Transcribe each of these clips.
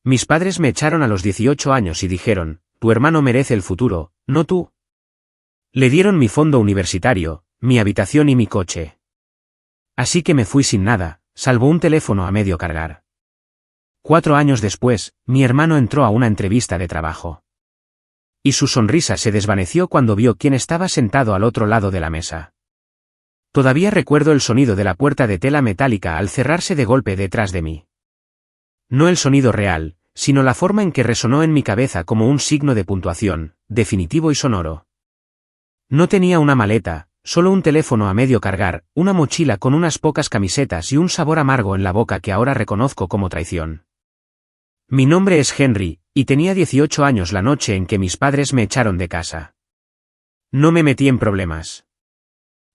Mis padres me echaron a los 18 años y dijeron, tu hermano merece el futuro, no tú. Le dieron mi fondo universitario, mi habitación y mi coche. Así que me fui sin nada, salvo un teléfono a medio cargar. 4 años después, mi hermano entró a una entrevista de trabajo. Y su sonrisa se desvaneció cuando vio quién estaba sentado al otro lado de la mesa. Todavía recuerdo el sonido de la puerta de tela metálica al cerrarse de golpe detrás de mí. No el sonido real, sino la forma en que resonó en mi cabeza como un signo de puntuación, definitivo y sonoro. No tenía una maleta, solo un teléfono a medio cargar, una mochila con unas pocas camisetas y un sabor amargo en la boca que ahora reconozco como traición. Mi nombre es Henry, y tenía 18 años la noche en que mis padres me echaron de casa. No me metí en problemas.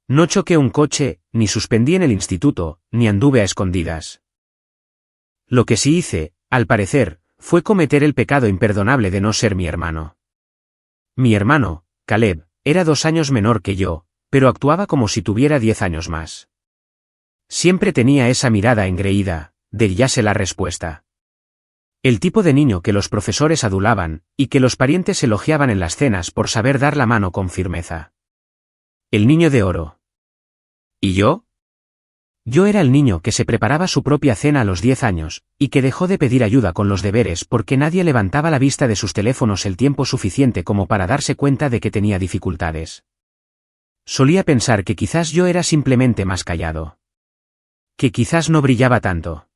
No choqué un coche, ni suspendí en el instituto, ni anduve a escondidas. Lo que sí hice, al parecer, fue cometer el pecado imperdonable de no ser mi hermano. Mi hermano, Caleb, era 2 años menor que yo, pero actuaba como si tuviera 10 años más. Siempre tenía esa mirada engreída, de ya sé la respuesta. El tipo de niño que los profesores adulaban, y que los parientes elogiaban en las cenas por saber dar la mano con firmeza. El niño de oro. ¿Y yo? Yo era el niño que se preparaba su propia cena a los 10 años, y que dejó de pedir ayuda con los deberes porque nadie levantaba la vista de sus teléfonos el tiempo suficiente como para darse cuenta de que tenía dificultades. Solía pensar que quizás yo era simplemente más callado. Que quizás no brillaba tanto.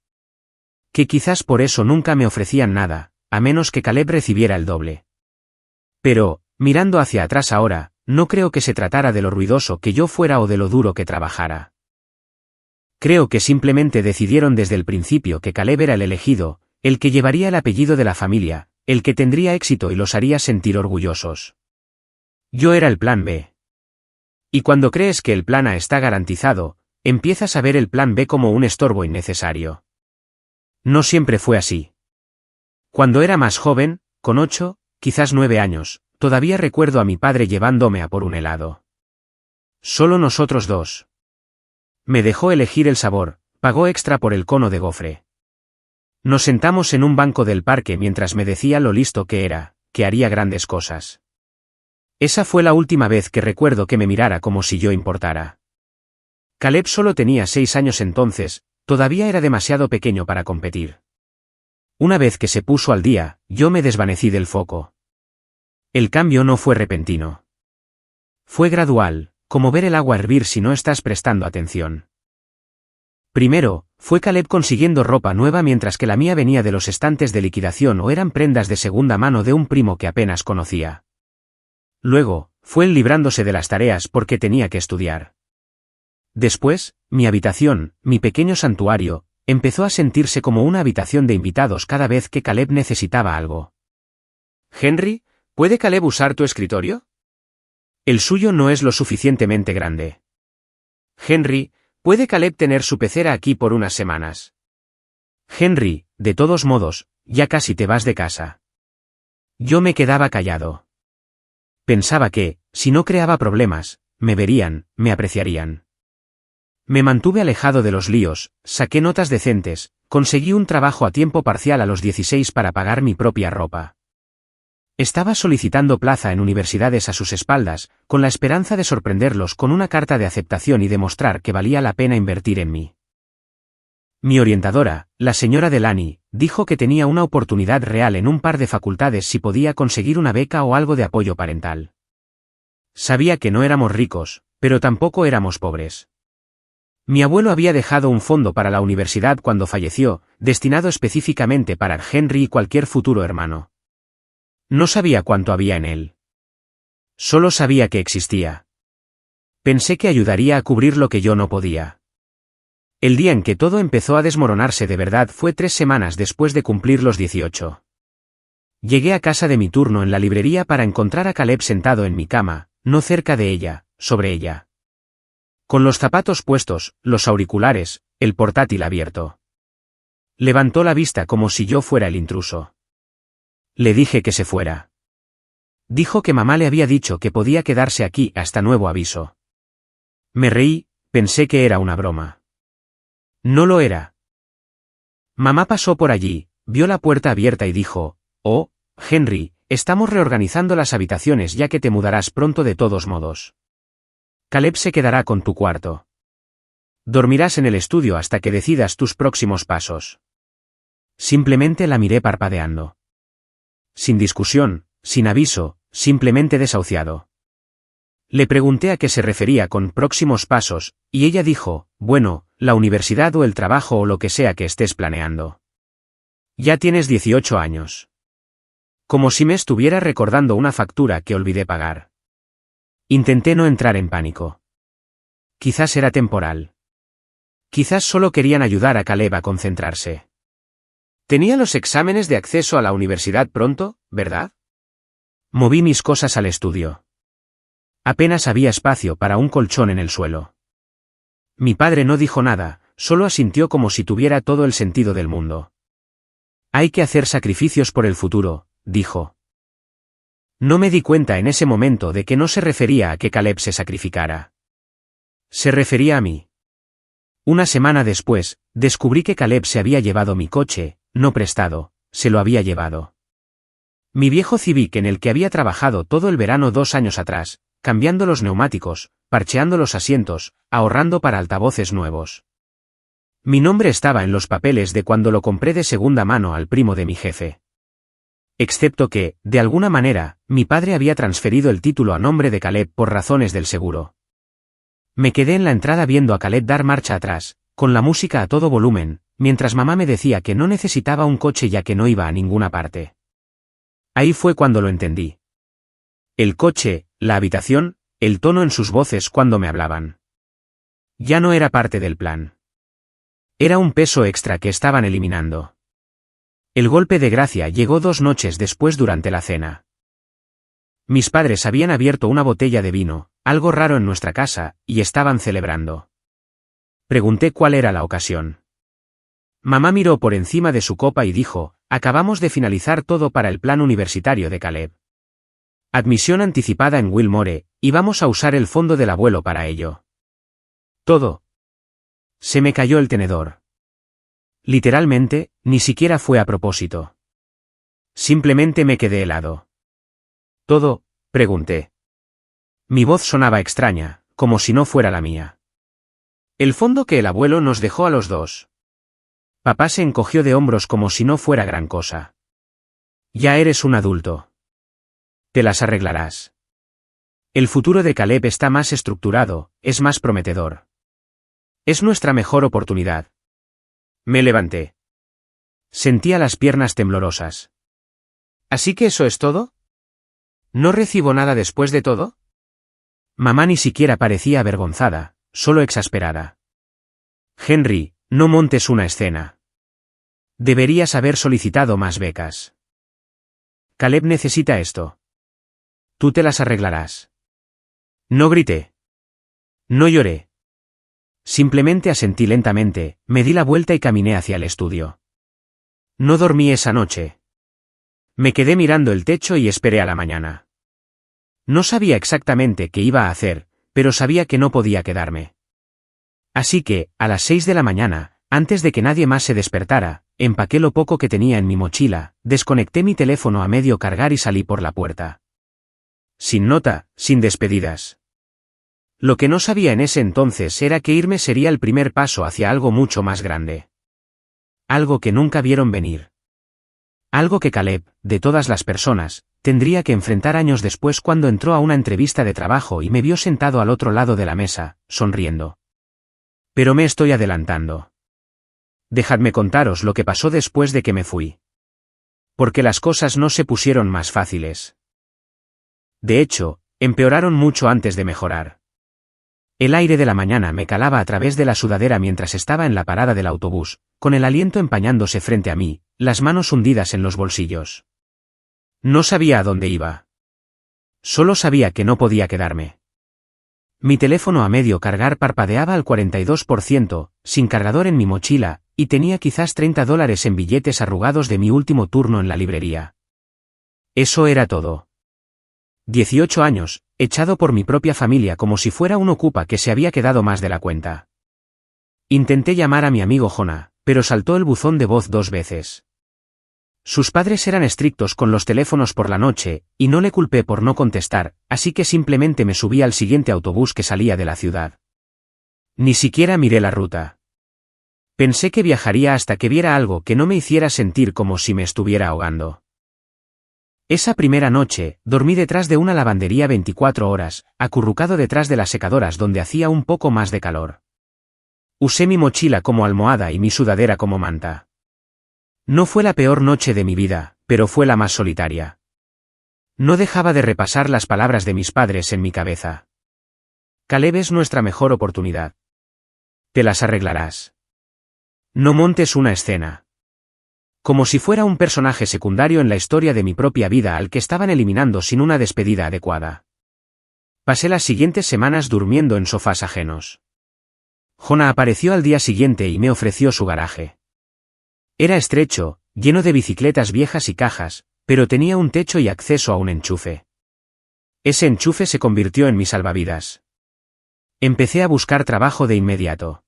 Que quizás por eso nunca me ofrecían nada, a menos que Caleb recibiera el doble. Pero, mirando hacia atrás ahora, no creo que se tratara de lo ruidoso que yo fuera o de lo duro que trabajara. Creo que simplemente decidieron desde el principio que Caleb era el elegido, el que llevaría el apellido de la familia, el que tendría éxito y los haría sentir orgullosos. Yo era el plan B. Y cuando crees que el plan A está garantizado, empiezas a ver el plan B como un estorbo innecesario. No siempre fue así. Cuando era más joven, con 8, quizás 9 años, todavía recuerdo a mi padre llevándome a por un helado. Solo nosotros dos. Me dejó elegir el sabor, pagó extra por el cono de gofre. Nos sentamos en un banco del parque mientras me decía lo listo que era, que haría grandes cosas. Esa fue la última vez que recuerdo que me mirara como si yo importara. Caleb solo tenía 6 años entonces, todavía era demasiado pequeño para competir. Una vez que se puso al día, yo me desvanecí del foco. El cambio no fue repentino. Fue gradual, como ver el agua hervir si no estás prestando atención. Primero, fue Caleb consiguiendo ropa nueva mientras que la mía venía de los estantes de liquidación o eran prendas de segunda mano de un primo que apenas conocía. Luego, fue él librándose de las tareas porque tenía que estudiar. Después, mi habitación, mi pequeño santuario, empezó a sentirse como una habitación de invitados cada vez que Caleb necesitaba algo. «Henry, ¿puede Caleb usar tu escritorio?» «El suyo no es lo suficientemente grande». «Henry, ¿puede Caleb tener su pecera aquí por unas semanas?» «Henry, de todos modos, ya casi te vas de casa». Yo me quedaba callado. Pensaba que, si no creaba problemas, me verían, me apreciarían. Me mantuve alejado de los líos, saqué notas decentes, conseguí un trabajo a tiempo parcial a los 16 para pagar mi propia ropa. Estaba solicitando plaza en universidades a sus espaldas, con la esperanza de sorprenderlos con una carta de aceptación y demostrar que valía la pena invertir en mí. Mi orientadora, la señora Delany, dijo que tenía una oportunidad real en un par de facultades si podía conseguir una beca o algo de apoyo parental. Sabía que no éramos ricos, pero tampoco éramos pobres. Mi abuelo había dejado un fondo para la universidad cuando falleció, destinado específicamente para Henry y cualquier futuro hermano. No sabía cuánto había en él. Solo sabía que existía. Pensé que ayudaría a cubrir lo que yo no podía. El día en que todo empezó a desmoronarse de verdad fue 3 semanas después de cumplir los 18. Llegué a casa de mi turno en la librería para encontrar a Caleb sentado en mi cama, no cerca de ella, sobre ella. Con los zapatos puestos, los auriculares, el portátil abierto. Levantó la vista como si yo fuera el intruso. Le dije que se fuera. Dijo que mamá le había dicho que podía quedarse aquí hasta nuevo aviso. Me reí, pensé que era una broma. No lo era. Mamá pasó por allí, vio la puerta abierta y dijo, «Oh, Henry, estamos reorganizando las habitaciones ya que te mudarás pronto de todos modos. Caleb se quedará con tu cuarto. Dormirás en el estudio hasta que decidas tus próximos pasos». Simplemente la miré parpadeando. Sin discusión, sin aviso, simplemente desahuciado. Le pregunté a qué se refería con próximos pasos, y ella dijo, bueno, la universidad o el trabajo o lo que sea que estés planeando. Ya tienes 18 años. Como si me estuviera recordando una factura que olvidé pagar. Intenté no entrar en pánico. Quizás era temporal. Quizás solo querían ayudar a Caleb a concentrarse. Tenía los exámenes de acceso a la universidad pronto, ¿verdad? Moví mis cosas al estudio. Apenas había espacio para un colchón en el suelo. Mi padre no dijo nada, solo asintió como si tuviera todo el sentido del mundo. Hay que hacer sacrificios por el futuro, dijo. No me di cuenta en ese momento de que no se refería a que Caleb se sacrificara. Se refería a mí. Una semana después, descubrí que Caleb se había llevado mi coche, no prestado, se lo había llevado. Mi viejo Civic en el que había trabajado todo el verano 2 años atrás, cambiando los neumáticos, parcheando los asientos, ahorrando para altavoces nuevos. Mi nombre estaba en los papeles de cuando lo compré de segunda mano al primo de mi jefe. Excepto que, de alguna manera, mi padre había transferido el título a nombre de Caleb por razones del seguro. Me quedé en la entrada viendo a Caleb dar marcha atrás, con la música a todo volumen, mientras mamá me decía que no necesitaba un coche ya que no iba a ninguna parte. Ahí fue cuando lo entendí. El coche, la habitación, el tono en sus voces cuando me hablaban. Ya no era parte del plan. Era un peso extra que estaban eliminando. El golpe de gracia llegó 2 noches después durante la cena. Mis padres habían abierto una botella de vino, algo raro en nuestra casa, y estaban celebrando. Pregunté cuál era la ocasión. Mamá miró por encima de su copa y dijo, acabamos de finalizar todo para el plan universitario de Caleb. Admisión anticipada en Wilmore, y vamos a usar el fondo del abuelo para ello. Todo. Se me cayó el tenedor. Literalmente, ni siquiera fue a propósito. Simplemente me quedé helado. ¿Todo? Pregunté. Mi voz sonaba extraña, como si no fuera la mía. El fondo que el abuelo nos dejó a los dos. Papá se encogió de hombros como si no fuera gran cosa. Ya eres un adulto. Te las arreglarás. El futuro de Caleb está más estructurado, es más prometedor. Es nuestra mejor oportunidad. Me levanté. Sentía las piernas temblorosas. ¿Así que eso es todo? ¿No recibo nada después de todo? Mamá ni siquiera parecía avergonzada, solo exasperada. Henry, no montes una escena. Deberías haber solicitado más becas. Caleb necesita esto. Tú te las arreglarás. No grité. No lloré. Simplemente asentí lentamente, me di la vuelta y caminé hacia el estudio. No dormí esa noche. Me quedé mirando el techo y esperé a la mañana. No sabía exactamente qué iba a hacer, pero sabía que no podía quedarme. Así que, a las 6 de la mañana, antes de que nadie más se despertara, empaqué lo poco que tenía en mi mochila, desconecté mi teléfono a medio cargar y salí por la puerta. Sin nota, sin despedidas. Lo que no sabía en ese entonces era que irme sería el primer paso hacia algo mucho más grande. Algo que nunca vieron venir. Algo que Caleb, de todas las personas, tendría que enfrentar años después cuando entró a una entrevista de trabajo y me vio sentado al otro lado de la mesa, sonriendo. Pero me estoy adelantando. Dejadme contaros lo que pasó después de que me fui. Porque las cosas no se pusieron más fáciles. De hecho, empeoraron mucho antes de mejorar. El aire de la mañana me calaba a través de la sudadera mientras estaba en la parada del autobús, con el aliento empañándose frente a mí, las manos hundidas en los bolsillos. No sabía a dónde iba. Solo sabía que no podía quedarme. Mi teléfono a medio cargar parpadeaba al 42%, sin cargador en mi mochila, y tenía quizás $30 en billetes arrugados de mi último turno en la librería. Eso era todo. 18 años, echado por mi propia familia como si fuera un ocupa que se había quedado más de la cuenta. Intenté llamar a mi amigo Jonah, pero saltó el buzón de voz 2 veces. Sus padres eran estrictos con los teléfonos por la noche, y no le culpé por no contestar, así que simplemente me subí al siguiente autobús que salía de la ciudad. Ni siquiera miré la ruta. Pensé que viajaría hasta que viera algo que no me hiciera sentir como si me estuviera ahogando. Esa primera noche, dormí detrás de una lavandería 24 horas, acurrucado detrás de las secadoras donde hacía un poco más de calor. Usé mi mochila como almohada y mi sudadera como manta. No fue la peor noche de mi vida, pero fue la más solitaria. No dejaba de repasar las palabras de mis padres en mi cabeza. Caleb es nuestra mejor oportunidad. Te las arreglarás. No montes una escena. Como si fuera un personaje secundario en la historia de mi propia vida al que estaban eliminando sin una despedida adecuada. Pasé las siguientes semanas durmiendo en sofás ajenos. Jonah apareció al día siguiente y me ofreció su garaje. Era estrecho, lleno de bicicletas viejas y cajas, pero tenía un techo y acceso a un enchufe. Ese enchufe se convirtió en mi salvavidas. Empecé a buscar trabajo de inmediato.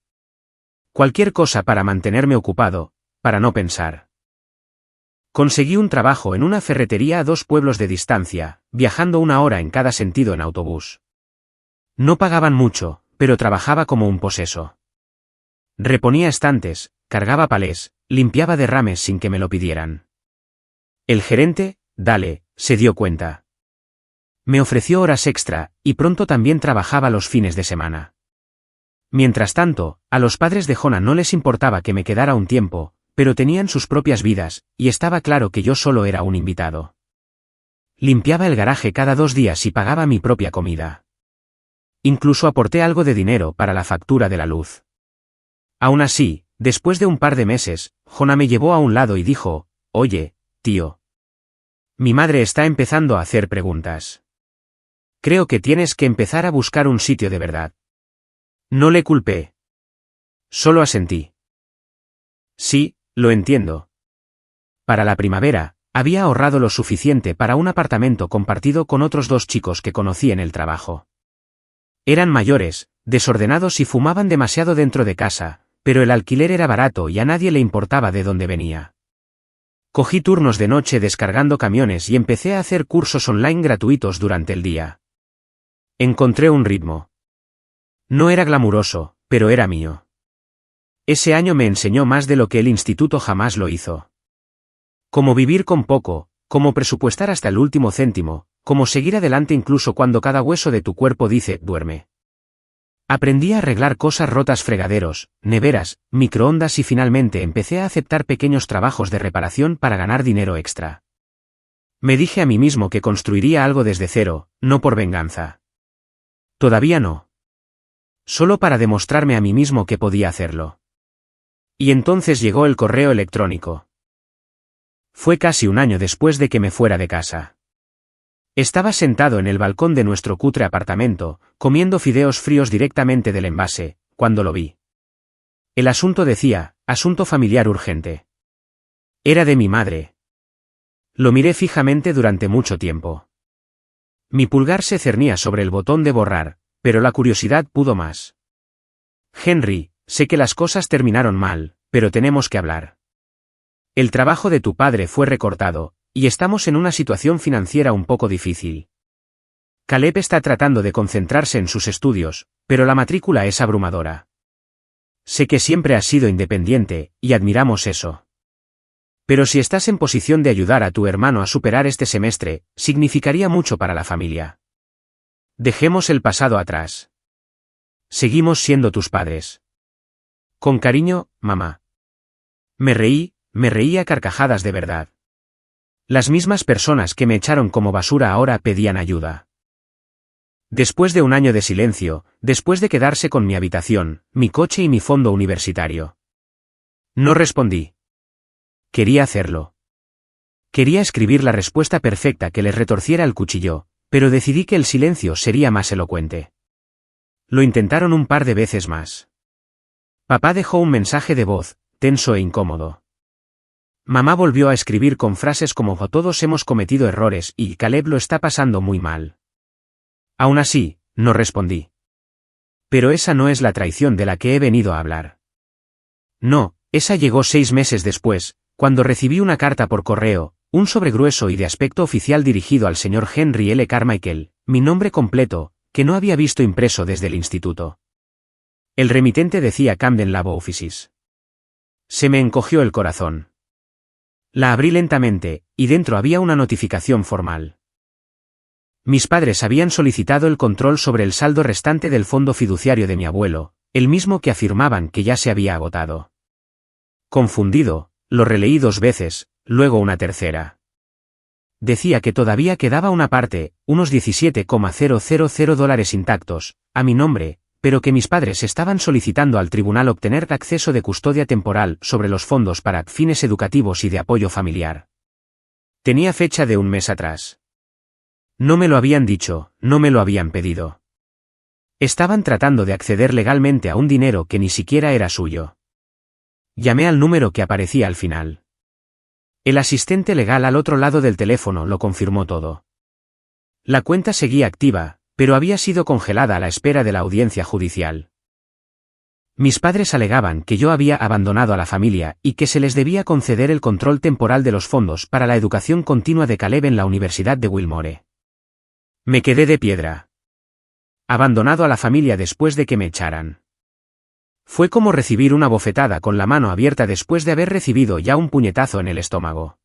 Cualquier cosa para mantenerme ocupado, para no pensar. Conseguí un trabajo en una ferretería a 2 pueblos de distancia, viajando 1 hora en cada sentido en autobús. No pagaban mucho, pero trabajaba como un poseso. Reponía estantes, cargaba palés, limpiaba derrames sin que me lo pidieran. El gerente, Dale, se dio cuenta. Me ofreció horas extra, y pronto también trabajaba los fines de semana. Mientras tanto, a los padres de Jonah no les importaba que me quedara un tiempo, pero tenían sus propias vidas, y estaba claro que yo solo era un invitado. Limpiaba el garaje cada 2 días y pagaba mi propia comida. Incluso aporté algo de dinero para la factura de la luz. Aún así, después de un par de meses, Jonah me llevó a un lado y dijo, «Oye, tío. Mi madre está empezando a hacer preguntas. Creo que tienes que empezar a buscar un sitio de verdad». No le culpé. Solo asentí. Sí, lo entiendo. Para la primavera, había ahorrado lo suficiente para un apartamento compartido con otros 2 chicos que conocí en el trabajo. Eran mayores, desordenados y fumaban demasiado dentro de casa, pero el alquiler era barato y a nadie le importaba de dónde venía. Cogí turnos de noche descargando camiones y empecé a hacer cursos online gratuitos durante el día. Encontré un ritmo. No era glamuroso, pero era mío. Ese año me enseñó más de lo que el instituto jamás lo hizo. Cómo vivir con poco, cómo presupuestar hasta el último céntimo, cómo seguir adelante incluso cuando cada hueso de tu cuerpo dice, duerme. Aprendí a arreglar cosas rotas, fregaderos, neveras, microondas y finalmente empecé a aceptar pequeños trabajos de reparación para ganar dinero extra. Me dije a mí mismo que construiría algo desde cero, no por venganza. Todavía no. Solo para demostrarme a mí mismo que podía hacerlo. Y entonces llegó el correo electrónico. Fue casi 1 año después de que me fuera de casa. Estaba sentado en el balcón de nuestro cutre apartamento, comiendo fideos fríos directamente del envase, cuando lo vi. El asunto decía, asunto familiar urgente. Era de mi madre. Lo miré fijamente durante mucho tiempo. Mi pulgar se cernía sobre el botón de borrar, pero la curiosidad pudo más. Henry, sé que las cosas terminaron mal, pero tenemos que hablar. El trabajo de tu padre fue recortado, y estamos en una situación financiera un poco difícil. Caleb está tratando de concentrarse en sus estudios, pero la matrícula es abrumadora. Sé que siempre has sido independiente, y admiramos eso. Pero si estás en posición de ayudar a tu hermano a superar este semestre, significaría mucho para la familia. Dejemos el pasado atrás. Seguimos siendo tus padres. Con cariño, mamá. Me reí a carcajadas de verdad. Las mismas personas que me echaron como basura ahora pedían ayuda. Después de 1 año de silencio, después de quedarse con mi habitación, mi coche y mi fondo universitario. No respondí. Quería hacerlo. Quería escribir la respuesta perfecta que les retorciera el cuchillo, pero decidí que el silencio sería más elocuente. Lo intentaron un par de veces más. Papá dejó un mensaje de voz, tenso e incómodo. Mamá volvió a escribir con frases como todos hemos cometido errores y Caleb lo está pasando muy mal. Aún así, no respondí. Pero esa no es la traición de la que he venido a hablar. No, esa llegó 6 meses después, cuando recibí una carta por correo, un sobre grueso y de aspecto oficial dirigido al señor Henry L. Carmichael, mi nombre completo, que no había visto impreso desde el instituto. El remitente decía Camden Law Offices. Se me encogió el corazón. La abrí lentamente, y dentro había una notificación formal. Mis padres habían solicitado el control sobre el saldo restante del fondo fiduciario de mi abuelo, el mismo que afirmaban que ya se había agotado. Confundido, lo releí 2 veces, luego una tercera. Decía que todavía quedaba una parte, unos $17,000 intactos, a mi nombre, pero que mis padres estaban solicitando al tribunal obtener acceso de custodia temporal sobre los fondos para fines educativos y de apoyo familiar. Tenía fecha de un mes atrás. No me lo habían dicho, no me lo habían pedido. Estaban tratando de acceder legalmente a un dinero que ni siquiera era suyo. Llamé al número que aparecía al final. El asistente legal al otro lado del teléfono lo confirmó todo. La cuenta seguía activa, pero había sido congelada a la espera de la audiencia judicial. Mis padres alegaban que yo había abandonado a la familia y que se les debía conceder el control temporal de los fondos para la educación continua de Caleb en la Universidad de Wilmore. Me quedé de piedra. Abandonado a la familia después de que me echaran. Fue como recibir una bofetada con la mano abierta después de haber recibido ya un puñetazo en el estómago.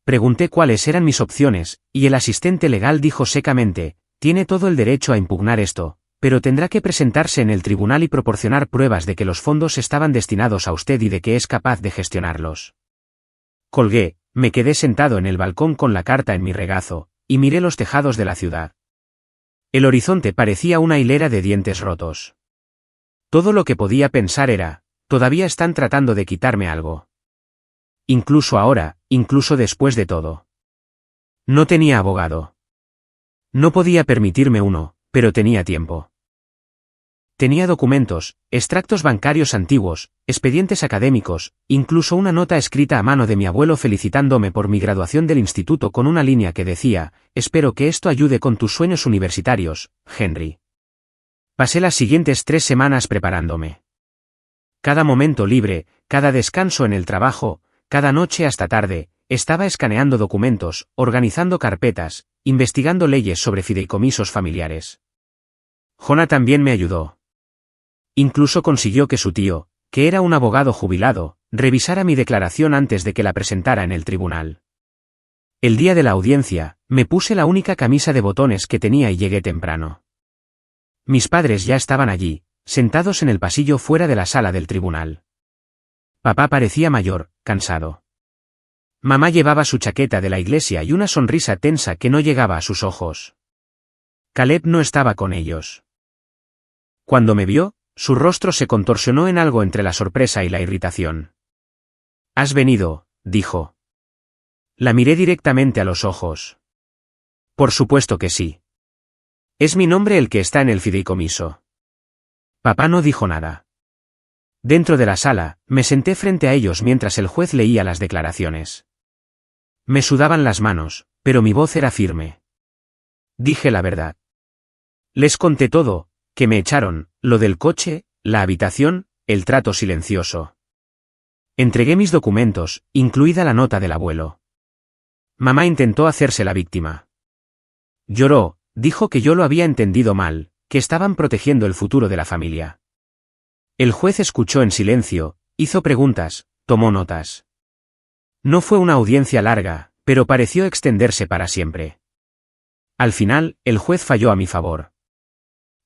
Pregunté cuáles eran mis opciones, y el asistente legal dijo secamente: tiene todo el derecho a impugnar esto, pero tendrá que presentarse en el tribunal y proporcionar pruebas de que los fondos estaban destinados a usted y de que es capaz de gestionarlos. Colgué, me quedé sentado en el balcón con la carta en mi regazo, y miré los tejados de la ciudad. El horizonte parecía una hilera de dientes rotos. Todo lo que podía pensar era: todavía están tratando de quitarme algo. Incluso ahora, incluso después de todo. No tenía abogado. No podía permitirme uno, pero tenía tiempo. Tenía documentos, extractos bancarios antiguos, expedientes académicos, incluso una nota escrita a mano de mi abuelo felicitándome por mi graduación del instituto con una línea que decía: espero que esto ayude con tus sueños universitarios, Henry. Pasé las siguientes 3 semanas preparándome. Cada momento libre, cada descanso en el trabajo, cada noche hasta tarde, estaba escaneando documentos, organizando carpetas, investigando leyes sobre fideicomisos familiares. Jonah también me ayudó. Incluso consiguió que su tío, que era un abogado jubilado, revisara mi declaración antes de que la presentara en el tribunal. El día de la audiencia, me puse la única camisa de botones que tenía y llegué temprano. Mis padres ya estaban allí, sentados en el pasillo fuera de la sala del tribunal. Papá parecía mayor, cansado. Mamá llevaba su chaqueta de la iglesia y una sonrisa tensa que no llegaba a sus ojos. Caleb no estaba con ellos. Cuando me vio, su rostro se contorsionó en algo entre la sorpresa y la irritación. «¿Has venido?», dijo. La miré directamente a los ojos. «Por supuesto que sí. Es mi nombre el que está en el fideicomiso». Papá no dijo nada. Dentro de la sala, me senté frente a ellos mientras el juez leía las declaraciones. Me sudaban las manos, pero mi voz era firme. Dije la verdad. Les conté todo: que me echaron, lo del coche, la habitación, el trato silencioso. Entregué mis documentos, incluida la nota del abuelo. Mamá intentó hacerse la víctima. Lloró, dijo que yo lo había entendido mal, que estaban protegiendo el futuro de la familia. El juez escuchó en silencio, hizo preguntas, tomó notas. No fue una audiencia larga, pero pareció extenderse para siempre. Al final, el juez falló a mi favor.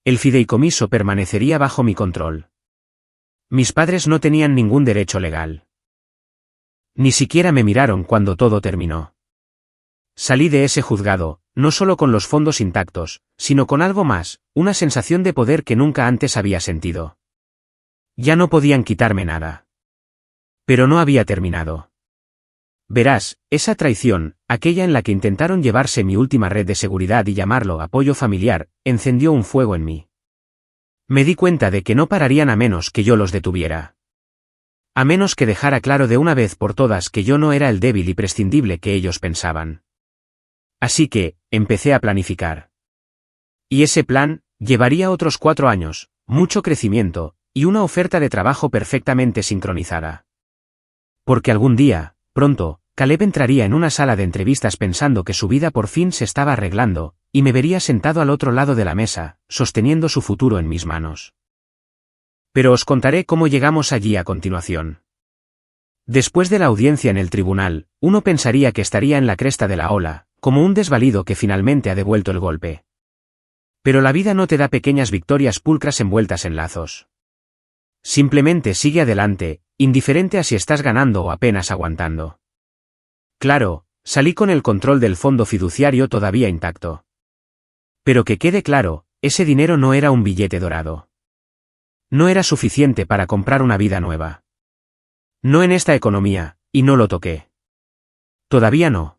El fideicomiso permanecería bajo mi control. Mis padres no tenían ningún derecho legal. Ni siquiera me miraron cuando todo terminó. Salí de ese juzgado, no solo con los fondos intactos, sino con algo más, una sensación de poder que nunca antes había sentido. Ya no podían quitarme nada. Pero no había terminado. Verás, esa traición, aquella en la que intentaron llevarse mi última red de seguridad y llamarlo apoyo familiar, encendió un fuego en mí. Me di cuenta de que no pararían a menos que yo los detuviera. A menos que dejara claro de una vez por todas que yo no era el débil y prescindible que ellos pensaban. Así que, empecé a planificar. Y ese plan, llevaría otros 4 años, mucho crecimiento, y una oferta de trabajo perfectamente sincronizada. Porque algún día, pronto, Caleb entraría en una sala de entrevistas pensando que su vida por fin se estaba arreglando, y me vería sentado al otro lado de la mesa, sosteniendo su futuro en mis manos. Pero os contaré cómo llegamos allí a continuación. Después de la audiencia en el tribunal, uno pensaría que estaría en la cresta de la ola, como un desvalido que finalmente ha devuelto el golpe. Pero la vida no te da pequeñas victorias pulcras envueltas en lazos. Simplemente sigue adelante, indiferente a si estás ganando o apenas aguantando. Claro, salí con el control del fondo fiduciario todavía intacto. Pero que quede claro, ese dinero no era un billete dorado. No era suficiente para comprar una vida nueva. No en esta economía, y no lo toqué. Todavía no.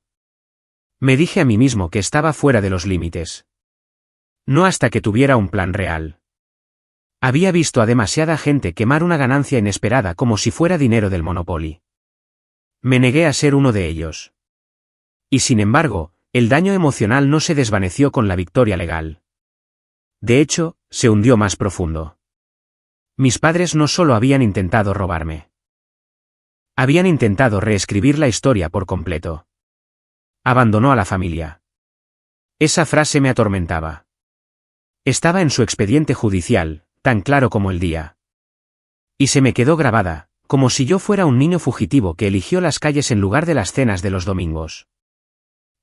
Me dije a mí mismo que estaba fuera de los límites. No hasta que tuviera un plan real. Había visto a demasiada gente quemar una ganancia inesperada como si fuera dinero del Monopoly. Me negué a ser uno de ellos. Y sin embargo, el daño emocional no se desvaneció con la victoria legal. De hecho, se hundió más profundo. Mis padres no solo habían intentado robarme. Habían intentado reescribir la historia por completo. Abandonó a la familia. Esa frase me atormentaba. Estaba en su expediente judicial, tan claro como el día. Y se me quedó grabada, como si yo fuera un niño fugitivo que eligió las calles en lugar de las cenas de los domingos.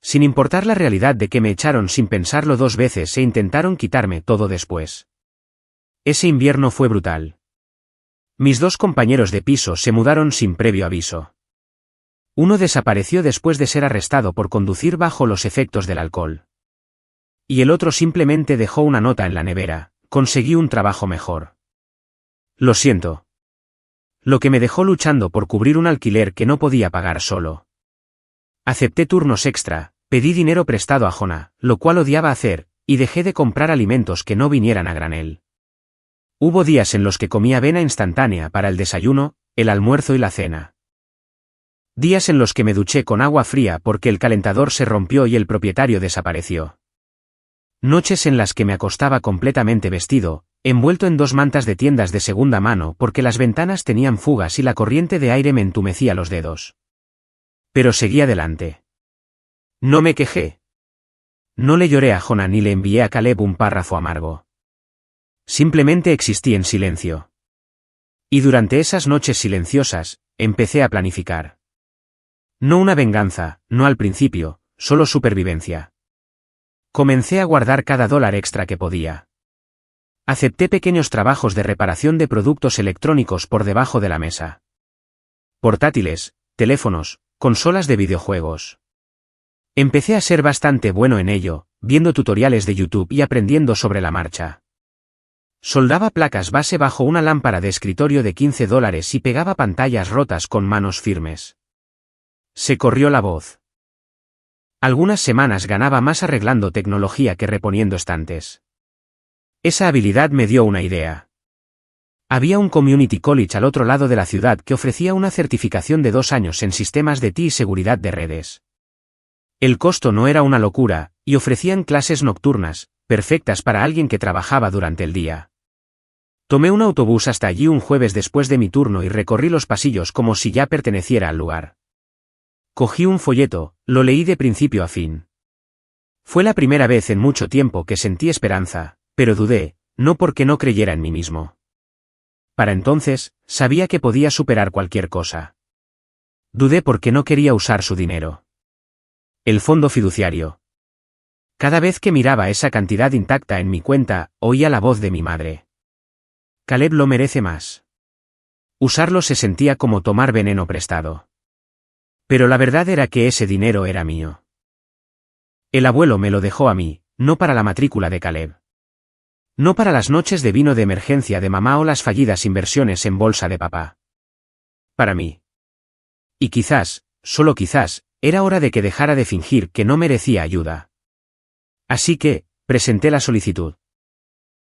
Sin importar la realidad de que me echaron sin pensarlo 2 veces e intentaron quitarme todo después. Ese invierno fue brutal. Mis 2 compañeros de piso se mudaron sin previo aviso. Uno desapareció después de ser arrestado por conducir bajo los efectos del alcohol. Y el otro simplemente dejó una nota en la nevera: conseguí un trabajo mejor. Lo siento. Lo que me dejó luchando por cubrir un alquiler que no podía pagar solo. Acepté turnos extra, pedí dinero prestado a Jonah, lo cual odiaba hacer, y dejé de comprar alimentos que no vinieran a granel. Hubo días en los que comía avena instantánea para el desayuno, el almuerzo y la cena. Días en los que me duché con agua fría porque el calentador se rompió y el propietario desapareció. Noches en las que me acostaba completamente vestido, envuelto en 2 mantas de tiendas de segunda mano porque las ventanas tenían fugas y la corriente de aire me entumecía los dedos. Pero seguí adelante. No me quejé. No le lloré a Jonah ni le envié a Caleb un párrafo amargo. Simplemente existí en silencio. Y durante esas noches silenciosas, empecé a planificar. No una venganza, no al principio, solo supervivencia. Comencé a guardar cada dólar extra que podía. Acepté pequeños trabajos de reparación de productos electrónicos por debajo de la mesa. Portátiles, teléfonos, consolas de videojuegos. Empecé a ser bastante bueno en ello, viendo tutoriales de YouTube y aprendiendo sobre la marcha. Soldaba placas base bajo una lámpara de escritorio de $15 y pegaba pantallas rotas con manos firmes. Se corrió la voz. Algunas semanas ganaba más arreglando tecnología que reponiendo estantes. Esa habilidad me dio una idea. Había un community college al otro lado de la ciudad que ofrecía una certificación de 2 años en sistemas de TI y seguridad de redes. El costo no era una locura, y ofrecían clases nocturnas, perfectas para alguien que trabajaba durante el día. Tomé un autobús hasta allí un jueves después de mi turno y recorrí los pasillos como si ya perteneciera al lugar. Cogí un folleto, lo leí de principio a fin. Fue la primera vez en mucho tiempo que sentí esperanza, pero dudé, no porque no creyera en mí mismo. Para entonces, sabía que podía superar cualquier cosa. Dudé porque no quería usar su dinero. El fondo fiduciario. Cada vez que miraba esa cantidad intacta en mi cuenta, oía la voz de mi madre. Caleb lo merece más. Usarlo se sentía como tomar veneno prestado. Pero la verdad era que ese dinero era mío. El abuelo me lo dejó a mí, no para la matrícula de Caleb. No para las noches de vino de emergencia de mamá o las fallidas inversiones en bolsa de papá. Para mí. Y quizás, solo quizás, era hora de que dejara de fingir que no merecía ayuda. Así que, presenté la solicitud.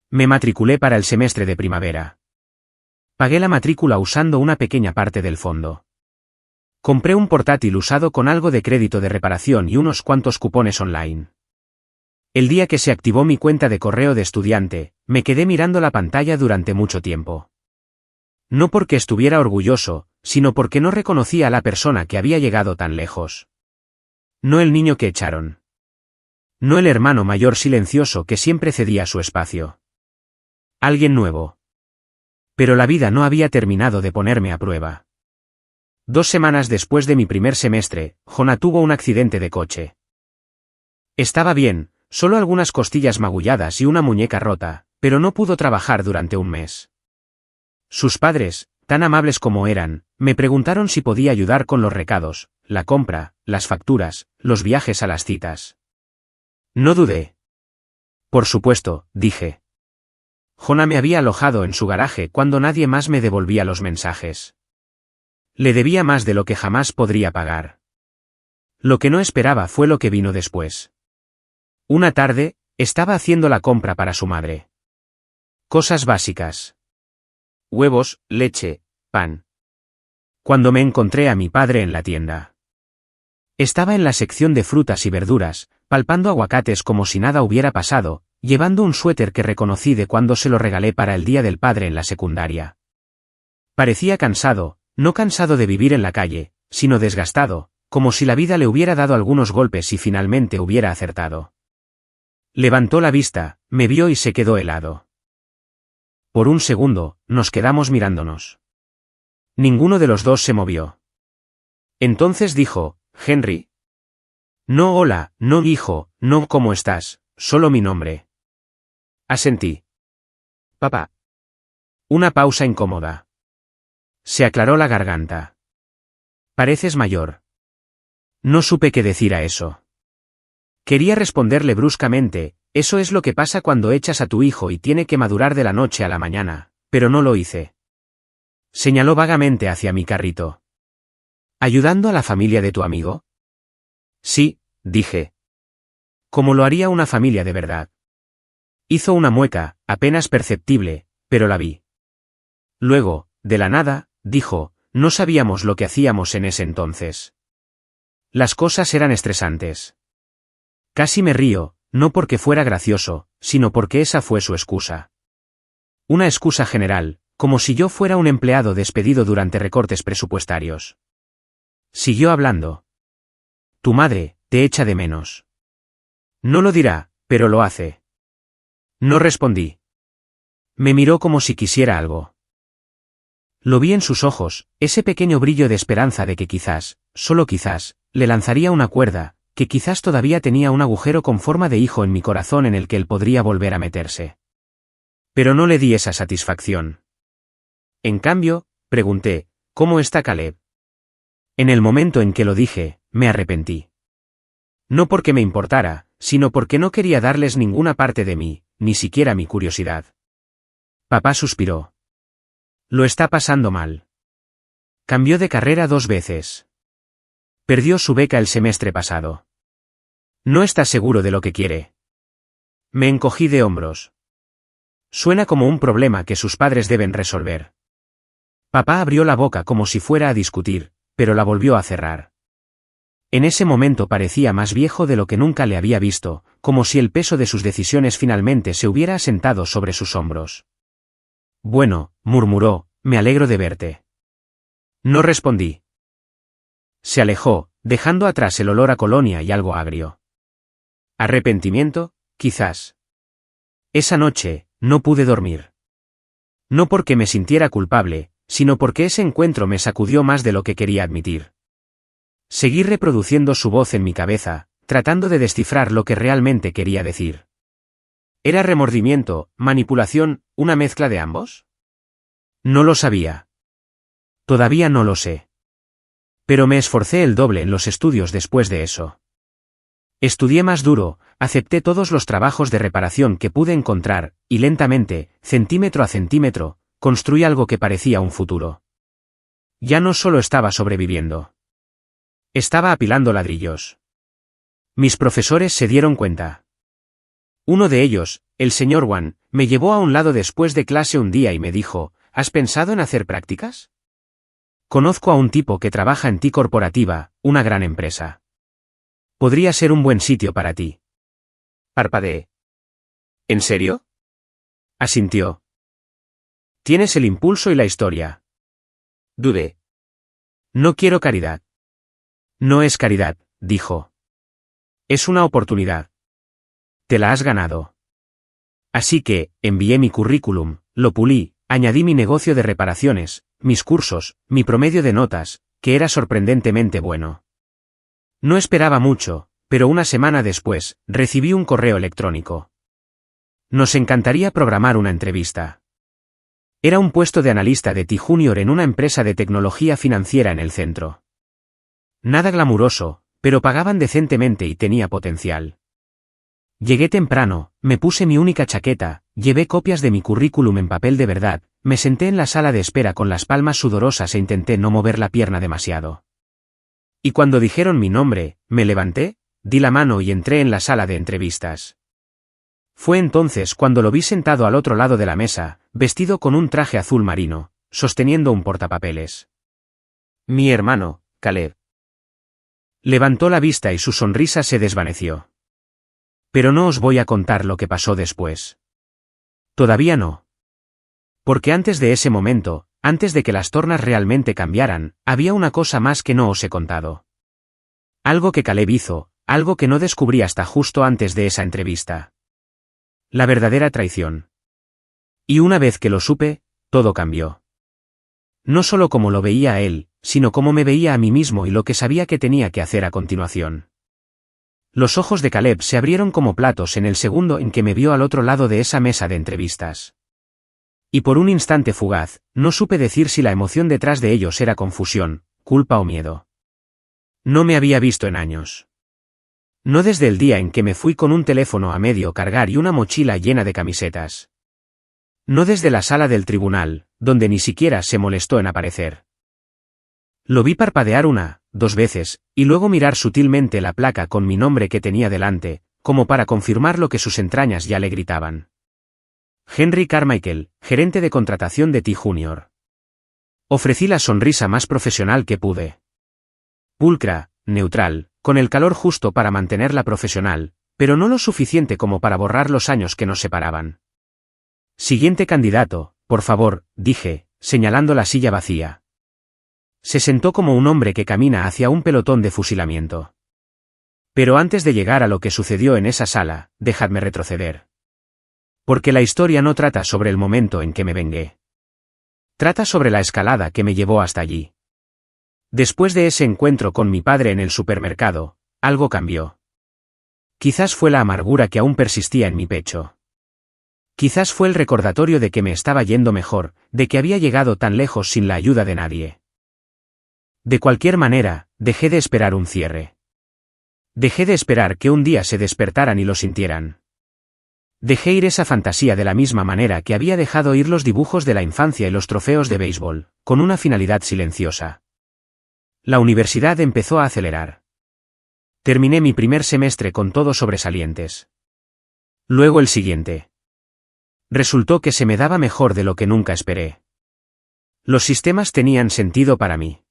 Me matriculé para el semestre de primavera. Pagué la matrícula usando una pequeña parte del fondo. Compré un portátil usado con algo de crédito de reparación y unos cuantos cupones online. El día que se activó mi cuenta de correo de estudiante, me quedé mirando la pantalla durante mucho tiempo. No porque estuviera orgulloso, sino porque no reconocía a la persona que había llegado tan lejos. No el niño que echaron. No el hermano mayor silencioso que siempre cedía su espacio. Alguien nuevo. Pero la vida no había terminado de ponerme a prueba. 2 semanas después de mi primer semestre, Jonah tuvo un accidente de coche. Estaba bien, solo algunas costillas magulladas y una muñeca rota, pero no pudo trabajar durante un mes. Sus padres, tan amables como eran, me preguntaron si podía ayudar con los recados, la compra, las facturas, los viajes a las citas. No dudé. Por supuesto, dije. Jonah me había alojado en su garaje cuando nadie más me devolvía los mensajes. Le debía más de lo que jamás podría pagar. Lo que no esperaba fue lo que vino después. Una tarde, estaba haciendo la compra para su madre. Cosas básicas. Huevos, leche, pan. Cuando me encontré a mi padre en la tienda. Estaba en la sección de frutas y verduras, palpando aguacates como si nada hubiera pasado, llevando un suéter que reconocí de cuando se lo regalé para el Día del Padre en la secundaria. Parecía cansado, no cansado de vivir en la calle, sino desgastado, como si la vida le hubiera dado algunos golpes y finalmente hubiera acertado. Levantó la vista, me vio y se quedó helado. Por un segundo, nos quedamos mirándonos. Ninguno de los dos se movió. Entonces dijo, Henry. No hola, no hijo, no ¿cómo estás? Solo mi nombre. Asentí. Papá. Una pausa incómoda. Se aclaró la garganta. Pareces mayor. No supe qué decir a eso. Quería responderle bruscamente, eso es lo que pasa cuando echas a tu hijo y tiene que madurar de la noche a la mañana, pero no lo hice. Señaló vagamente hacia mi carrito. ¿Ayudando a la familia de tu amigo? Sí, dije. Como lo haría una familia de verdad. Hizo una mueca, apenas perceptible, pero la vi. Luego, de la nada, dijo, no sabíamos lo que hacíamos en ese entonces. Las cosas eran estresantes. Casi me río, no porque fuera gracioso, sino porque esa fue su excusa. Una excusa general, como si yo fuera un empleado despedido durante recortes presupuestarios. Siguió hablando. Tu madre, te echa de menos. No lo dirá, pero lo hace. No respondí. Me miró como si quisiera algo. Lo vi en sus ojos, ese pequeño brillo de esperanza de que quizás, solo quizás, le lanzaría una cuerda, que quizás todavía tenía un agujero con forma de hijo en mi corazón en el que él podría volver a meterse. Pero no le di esa satisfacción. En cambio, pregunté, ¿cómo está Caleb? En el momento en que lo dije, me arrepentí. No porque me importara, sino porque no quería darles ninguna parte de mí, ni siquiera mi curiosidad. Papá suspiró. Lo está pasando mal. Cambió de carrera 2 veces. Perdió su beca el semestre pasado. No está seguro de lo que quiere. Me encogí de hombros. Suena como un problema que sus padres deben resolver. Papá abrió la boca como si fuera a discutir, pero la volvió a cerrar. En ese momento parecía más viejo de lo que nunca le había visto, como si el peso de sus decisiones finalmente se hubiera asentado sobre sus hombros. Bueno, murmuró, me alegro de verte. No respondí. Se alejó, dejando atrás el olor a colonia y algo agrio. Arrepentimiento, quizás. Esa noche, no pude dormir. No porque me sintiera culpable, sino porque ese encuentro me sacudió más de lo que quería admitir. Seguí reproduciendo su voz en mi cabeza, tratando de descifrar lo que realmente quería decir. ¿Era remordimiento, manipulación, una mezcla de ambos? No lo sabía. Todavía no lo sé. Pero me esforcé el doble en los estudios después de eso. Estudié más duro, acepté todos los trabajos de reparación que pude encontrar, y lentamente, centímetro a centímetro, construí algo que parecía un futuro. Ya no solo estaba sobreviviendo. Estaba apilando ladrillos. Mis profesores se dieron cuenta. Uno de ellos, el señor Wan, me llevó a un lado después de clase un día y me dijo, ¿has pensado en hacer prácticas? Conozco a un tipo que trabaja en T Corporativa, una gran empresa. Podría ser un buen sitio para ti. Parpadeé. ¿En serio? Asintió. Tienes el impulso y la historia. Dudé. No quiero caridad. No es caridad, dijo. Es una oportunidad. Te la has ganado. Así que, envié mi currículum, lo pulí, añadí mi negocio de reparaciones, mis cursos, mi promedio de notas, que era sorprendentemente bueno. No esperaba mucho, pero una semana después, recibí un correo electrónico. Nos encantaría programar una entrevista. Era un puesto de analista de T-Junior en una empresa de tecnología financiera en el centro. Nada glamuroso, pero pagaban decentemente y tenía potencial. Llegué temprano, me puse mi única chaqueta, llevé copias de mi currículum en papel de verdad, me senté en la sala de espera con las palmas sudorosas e intenté no mover la pierna demasiado. Y cuando dijeron mi nombre, me levanté, di la mano y entré en la sala de entrevistas. Fue entonces cuando lo vi sentado al otro lado de la mesa, vestido con un traje azul marino, sosteniendo un portapapeles. Mi hermano, Caleb. Levantó la vista y su sonrisa se desvaneció. Pero no os voy a contar lo que pasó después. Todavía no. Porque antes de ese momento, antes de que las tornas realmente cambiaran, había una cosa más que no os he contado. Algo que Caleb hizo, algo que no descubrí hasta justo antes de esa entrevista. La verdadera traición. Y una vez que lo supe, todo cambió. No solo como lo veía a él, sino cómo me veía a mí mismo y lo que sabía que tenía que hacer a continuación. Los ojos de Caleb se abrieron como platos en el segundo en que me vio al otro lado de esa mesa de entrevistas. Y por un instante fugaz, no supe decir si la emoción detrás de ellos era confusión, culpa o miedo. No me había visto en años. No desde el día en que me fui con un teléfono a medio cargar y una mochila llena de camisetas. No desde la sala del tribunal, donde ni siquiera se molestó en aparecer. Lo vi parpadear una, 2 veces, y luego mirar sutilmente la placa con mi nombre que tenía delante, como para confirmar lo que sus entrañas ya le gritaban. Henry Carmichael, gerente de contratación de T-Junior. Ofrecí la sonrisa más profesional que pude. Pulcra, neutral, con el calor justo para mantenerla profesional, pero no lo suficiente como para borrar los años que nos separaban. Siguiente candidato, por favor, dije, señalando la silla vacía. Se sentó como un hombre que camina hacia un pelotón de fusilamiento. Pero antes de llegar a lo que sucedió en esa sala, dejadme retroceder. Porque la historia no trata sobre el momento en que me vengué. Trata sobre la escalada que me llevó hasta allí. Después de ese encuentro con mi padre en el supermercado, algo cambió. Quizás fue la amargura que aún persistía en mi pecho. Quizás fue el recordatorio de que me estaba yendo mejor, de que había llegado tan lejos sin la ayuda de nadie. De cualquier manera, dejé de esperar un cierre. Dejé de esperar que un día se despertaran y lo sintieran. Dejé ir esa fantasía de la misma manera que había dejado ir los dibujos de la infancia y los trofeos de béisbol, con una finalidad silenciosa. La universidad empezó a acelerar. Terminé mi primer semestre con todos sobresalientes. Luego el siguiente. Resultó que se me daba mejor de lo que nunca esperé. Los sistemas tenían sentido para mí.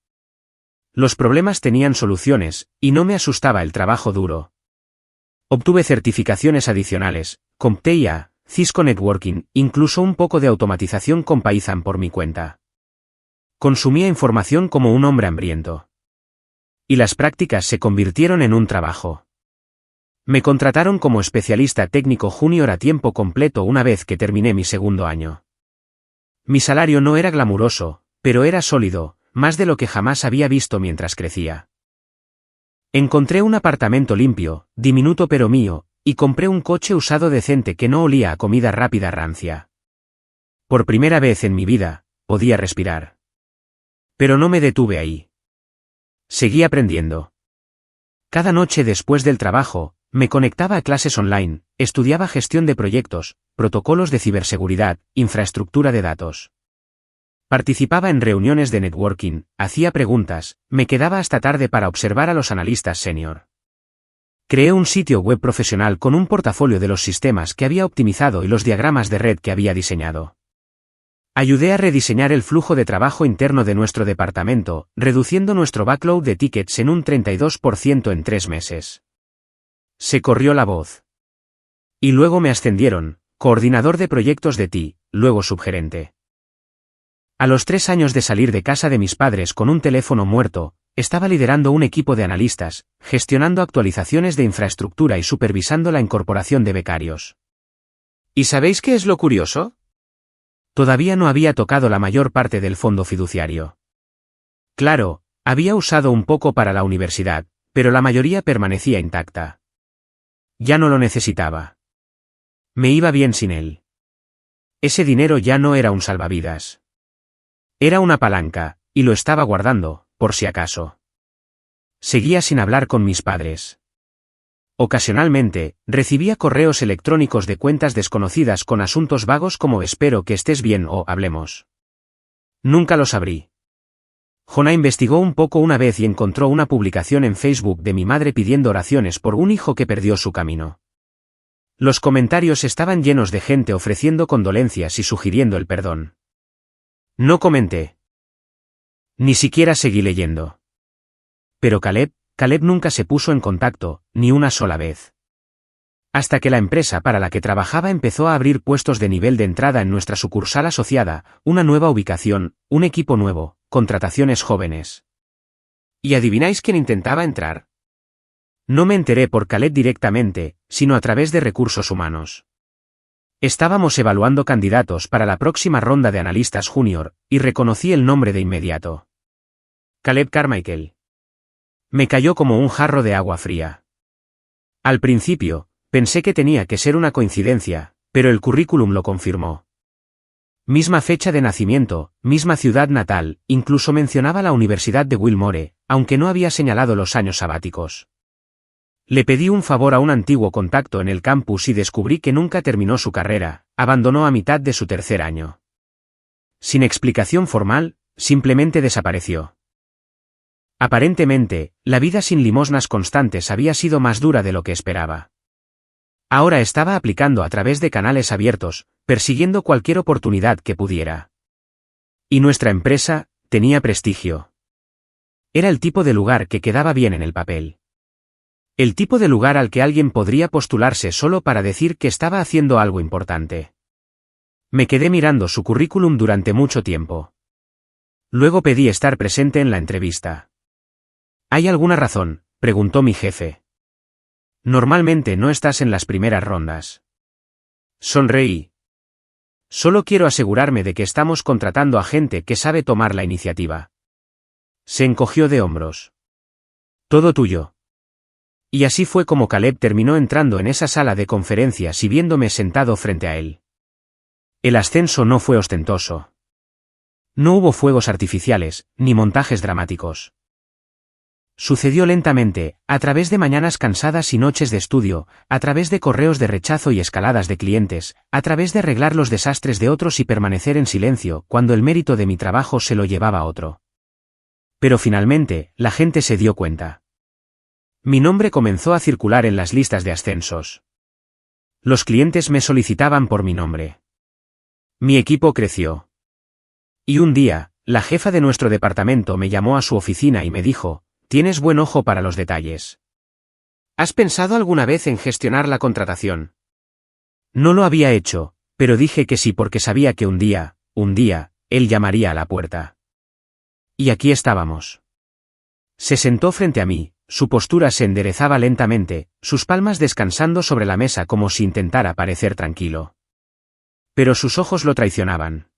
Los problemas tenían soluciones, y no me asustaba el trabajo duro. Obtuve certificaciones adicionales, CompTIA, Cisco Networking, incluso un poco de automatización con Python por mi cuenta. Consumía información como un hombre hambriento. Y las prácticas se convirtieron en un trabajo. Me contrataron como especialista técnico junior a tiempo completo una vez que terminé mi segundo año. Mi salario no era glamuroso, pero era sólido, más de lo que jamás había visto mientras crecía. Encontré un apartamento limpio, diminuto pero mío, y compré un coche usado decente que no olía a comida rápida rancia. Por primera vez en mi vida, podía respirar. Pero no me detuve ahí. Seguí aprendiendo. Cada noche después del trabajo, me conectaba a clases online, estudiaba gestión de proyectos, protocolos de ciberseguridad, infraestructura de datos. Participaba en reuniones de networking, hacía preguntas, me quedaba hasta tarde para observar a los analistas senior. Creé un sitio web profesional con un portafolio de los sistemas que había optimizado y los diagramas de red que había diseñado. Ayudé a rediseñar el flujo de trabajo interno de nuestro departamento, reduciendo nuestro backlog de tickets en un 32% en 3 meses. Se corrió la voz. Y luego me ascendieron, coordinador de proyectos de TI, luego subgerente. A los 3 años de salir de casa de mis padres con un teléfono muerto, estaba liderando un equipo de analistas, gestionando actualizaciones de infraestructura y supervisando la incorporación de becarios. ¿Y sabéis qué es lo curioso? Todavía no había tocado la mayor parte del fondo fiduciario. Claro, había usado un poco para la universidad, pero la mayoría permanecía intacta. Ya no lo necesitaba. Me iba bien sin él. Ese dinero ya no era un salvavidas. Era una palanca, y lo estaba guardando, por si acaso. Seguía sin hablar con mis padres. Ocasionalmente, recibía correos electrónicos de cuentas desconocidas con asuntos vagos como espero que estés bien o hablemos. Nunca los abrí. Jonah investigó un poco una vez y encontró una publicación en Facebook de mi madre pidiendo oraciones por un hijo que perdió su camino. Los comentarios estaban llenos de gente ofreciendo condolencias y sugiriendo el perdón. No comenté. Ni siquiera seguí leyendo. Pero Caleb nunca se puso en contacto, ni una sola vez. Hasta que la empresa para la que trabajaba empezó a abrir puestos de nivel de entrada en nuestra sucursal asociada, una nueva ubicación, un equipo nuevo, contrataciones jóvenes. ¿Y adivináis quién intentaba entrar? No me enteré por Caleb directamente, sino a través de recursos humanos. Estábamos evaluando candidatos para la próxima ronda de analistas junior, y reconocí el nombre de inmediato. Caleb Carmichael. Me cayó como un jarro de agua fría. Al principio, pensé que tenía que ser una coincidencia, pero el currículum lo confirmó. Misma fecha de nacimiento, misma ciudad natal, incluso mencionaba la Universidad de Wilmore, aunque no había señalado los años sabáticos. Le pedí un favor a un antiguo contacto en el campus y descubrí que nunca terminó su carrera, abandonó a mitad de su 3er año. Sin explicación formal, simplemente desapareció. Aparentemente, la vida sin limosnas constantes había sido más dura de lo que esperaba. Ahora estaba aplicando a través de canales abiertos, persiguiendo cualquier oportunidad que pudiera. Y nuestra empresa tenía prestigio. Era el tipo de lugar que quedaba bien en el papel. El tipo de lugar al que alguien podría postularse solo para decir que estaba haciendo algo importante. Me quedé mirando su currículum durante mucho tiempo. Luego pedí estar presente en la entrevista. ¿Hay alguna razón?, preguntó mi jefe. Normalmente no estás en las primeras rondas. Sonreí. Solo quiero asegurarme de que estamos contratando a gente que sabe tomar la iniciativa. Se encogió de hombros. Todo tuyo. Y así fue como Caleb terminó entrando en esa sala de conferencias y viéndome sentado frente a él. El ascenso no fue ostentoso. No hubo fuegos artificiales, ni montajes dramáticos. Sucedió lentamente, a través de mañanas cansadas y noches de estudio, a través de correos de rechazo y escaladas de clientes, a través de arreglar los desastres de otros y permanecer en silencio cuando el mérito de mi trabajo se lo llevaba otro. Pero finalmente, la gente se dio cuenta. Mi nombre comenzó a circular en las listas de ascensos. Los clientes me solicitaban por mi nombre. Mi equipo creció. Y un día, la jefa de nuestro departamento me llamó a su oficina y me dijo: «Tienes buen ojo para los detalles. ¿Has pensado alguna vez en gestionar la contratación?» No lo había hecho, pero dije que sí porque sabía que un día, él llamaría a la puerta. Y aquí estábamos. Se sentó frente a mí, su postura se enderezaba lentamente, sus palmas descansando sobre la mesa como si intentara parecer tranquilo. Pero sus ojos lo traicionaban.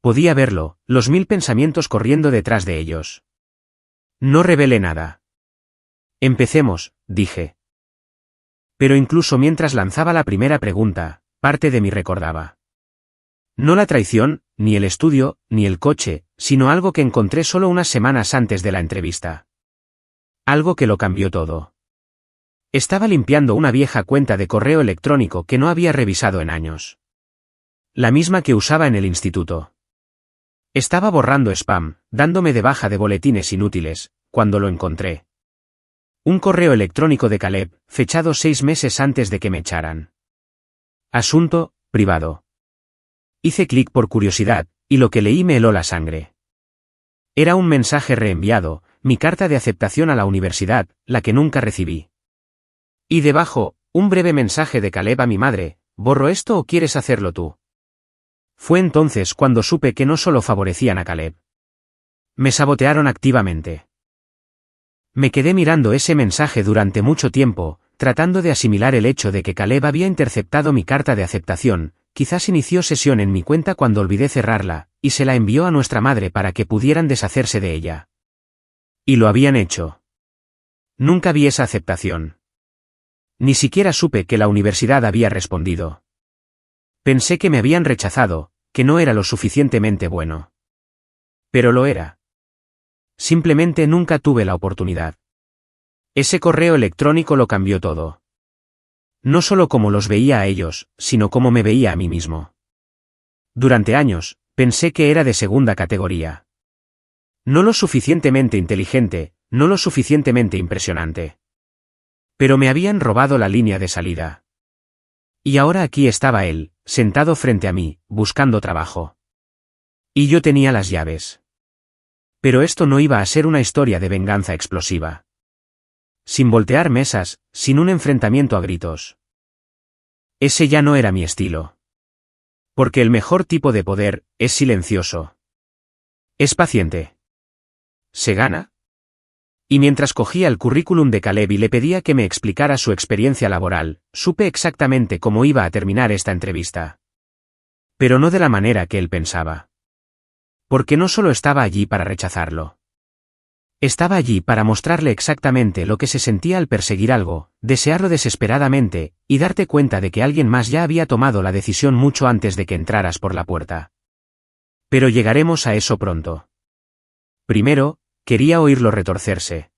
Podía verlo, los 1000 pensamientos corriendo detrás de ellos. No revelé nada. Empecemos, dije. Pero incluso mientras lanzaba la primera pregunta, parte de mí recordaba. No la traición, ni el estudio, ni el coche, sino algo que encontré solo unas semanas antes de la entrevista. Algo que lo cambió todo. Estaba limpiando una vieja cuenta de correo electrónico que no había revisado en años. La misma que usaba en el instituto. Estaba borrando spam, dándome de baja de boletines inútiles, cuando lo encontré. Un correo electrónico de Caleb, fechado 6 meses antes de que me echaran. Asunto, privado. Hice clic por curiosidad, y lo que leí me heló la sangre. Era un mensaje reenviado, mi carta de aceptación a la universidad, la que nunca recibí. Y debajo, un breve mensaje de Caleb a mi madre: ¿borro esto o quieres hacerlo tú? Fue entonces cuando supe que no solo favorecían a Caleb. Me sabotearon activamente. Me quedé mirando ese mensaje durante mucho tiempo, tratando de asimilar el hecho de que Caleb había interceptado mi carta de aceptación. Quizás inició sesión en mi cuenta cuando olvidé cerrarla, y se la envió a nuestra madre para que pudieran deshacerse de ella. Y lo habían hecho. Nunca vi esa aceptación. Ni siquiera supe que la universidad había respondido. Pensé que me habían rechazado, que no era lo suficientemente bueno. Pero lo era. Simplemente nunca tuve la oportunidad. Ese correo electrónico lo cambió todo. No solo cómo los veía a ellos, sino cómo me veía a mí mismo. Durante años, pensé que era de segunda categoría. No lo suficientemente inteligente, no lo suficientemente impresionante. Pero me habían robado la línea de salida. Y ahora aquí estaba él, sentado frente a mí, buscando trabajo. Y yo tenía las llaves. Pero esto no iba a ser una historia de venganza explosiva. Sin voltear mesas, sin un enfrentamiento a gritos. Ese ya no era mi estilo. Porque el mejor tipo de poder es silencioso. Es paciente. ¿Se gana? Y mientras cogía el currículum de Caleb y le pedía que me explicara su experiencia laboral, supe exactamente cómo iba a terminar esta entrevista. Pero no de la manera que él pensaba. Porque no solo estaba allí para rechazarlo. Estaba allí para mostrarle exactamente lo que se sentía al perseguir algo, desearlo desesperadamente, y darte cuenta de que alguien más ya había tomado la decisión mucho antes de que entraras por la puerta. Pero llegaremos a eso pronto. Primero, quería oírlo retorcerse.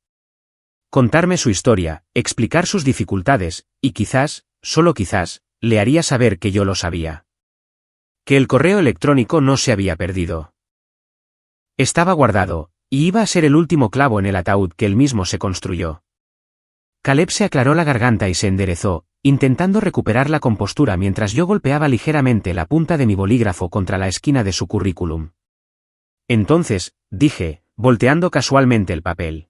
Contarme su historia, explicar sus dificultades, y quizás, solo quizás, le haría saber que yo lo sabía. Que el correo electrónico no se había perdido. Estaba guardado, y iba a ser el último clavo en el ataúd que él mismo se construyó. Caleb se aclaró la garganta y se enderezó, intentando recuperar la compostura mientras yo golpeaba ligeramente la punta de mi bolígrafo contra la esquina de su currículum. Entonces, dije, volteando casualmente el papel.